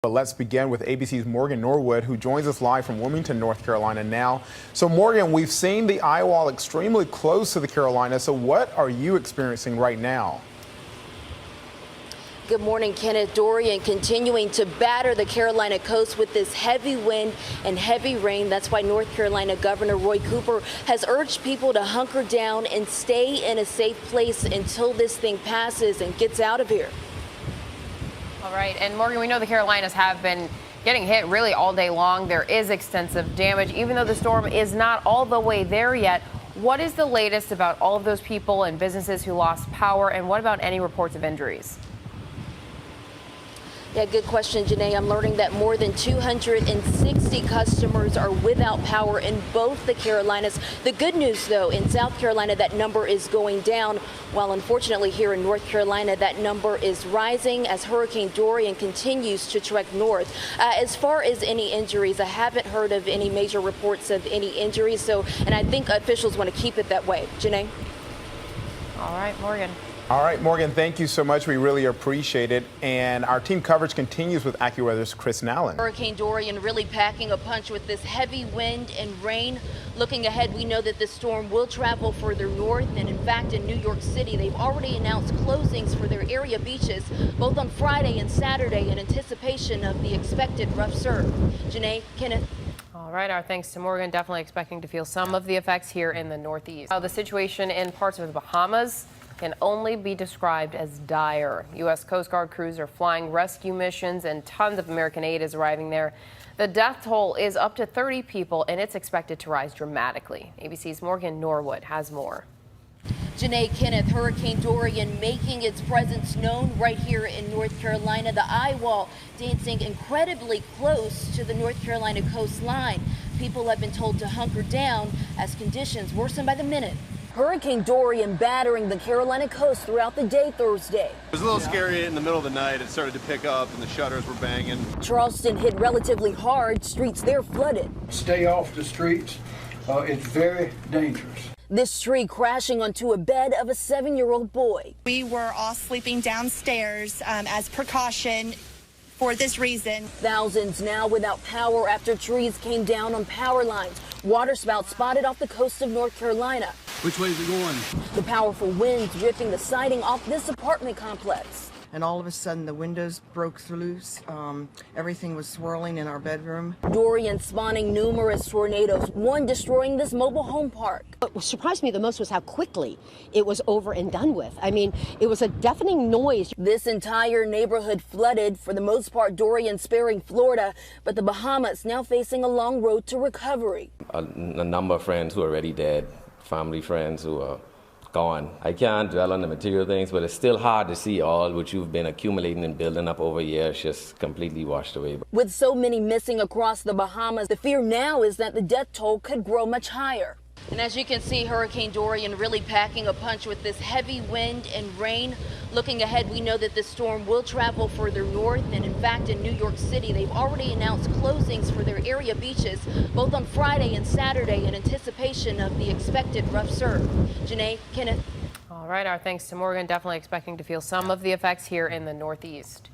But let's begin with ABC's Morgan Norwood, who joins us live from Wilmington, North Carolina now. So Morgan, we've seen the eye wall extremely close to the Carolinas. So what are you experiencing right now? Good morning, Kenneth. Dorian continuing to batter the Carolina coast with this heavy wind and heavy rain. That's why North Carolina Governor Roy Cooper has urged people to hunker down and stay in a safe place until this thing passes and gets out of here. All right. And Morgan, we know the Carolinas have been getting hit really all day long. There is extensive damage, even though the storm is not all the way there yet. What is the latest about all of those people and businesses who lost power? And what about any reports of injuries? Yeah, good question, Janae. I'm learning that more than 260 customers are without power in both the Carolinas. The good news, though, in South Carolina, that number is going down, while unfortunately here in North Carolina, that number is rising as Hurricane Dorian continues to trek north. As far as any injuries, I haven't heard of any major reports of any injuries, and I think officials want to keep it that way. Janae? All right, Morgan. All right, Morgan, thank you so much. We really appreciate it. And our team coverage continues with AccuWeather's Chris Nallen. Hurricane Dorian really packing a punch with this heavy wind and rain. Looking ahead, we know that the storm will travel further north. And in fact, in New York City, they've already announced closings for their area beaches, both on Friday and Saturday, in anticipation of the expected rough surf. Janae, Kenneth. All right, our thanks to Morgan. Definitely expecting to feel some of the effects here in the Northeast. The situation in parts of the Bahamas can only be described as dire. U.S. Coast Guard crews are flying rescue missions and tons of American aid is arriving there. The death toll is up to 30 people and it's expected to rise dramatically. ABC's Morgan Norwood has more. Janae, Kenneth, Hurricane Dorian making its presence known right here in North Carolina. The eye wall dancing incredibly close to the North Carolina coastline. People have been told to hunker down as conditions worsen by the minute. Hurricane Dorian battering the Carolina coast throughout the day Thursday. It was a little scary in the middle of the night. It started to pick up and the shutters were banging. Charleston hit relatively hard. Streets there flooded. Stay off the streets. It's very dangerous. This tree crashing onto a bed of a 7-year-old boy. We were all sleeping downstairs as precaution for this reason. Thousands now without power after trees came down on power lines. Water spouts spotted off the coast of North Carolina. Which way is it going? The powerful winds ripping the siding off this apartment complex. And all of a sudden the windows broke loose. Everything was swirling in our bedroom. Dorian spawning numerous tornadoes, one destroying this mobile home park. What surprised me the most was how quickly it was over and done with. I mean, it was a deafening noise. This entire neighborhood flooded, for the most part Dorian sparing Florida, but the Bahamas now facing a long road to recovery. A number of friends who are already dead, family friends who are gone. I can't dwell on the material things, but it's still hard to see all what you've been accumulating and building up over years just completely washed away. With so many missing across the Bahamas, the fear now is that the death toll could grow much higher. And as you can see, Hurricane Dorian really packing a punch with this heavy wind and rain. Looking ahead, we know that the storm will travel further north. And in fact, in New York City, they've already announced closings for their area beaches, both on Friday and Saturday, in anticipation of the expected rough surf. Janae, Kenneth. All right, our thanks to Morgan. Definitely expecting to feel some of the effects here in the Northeast.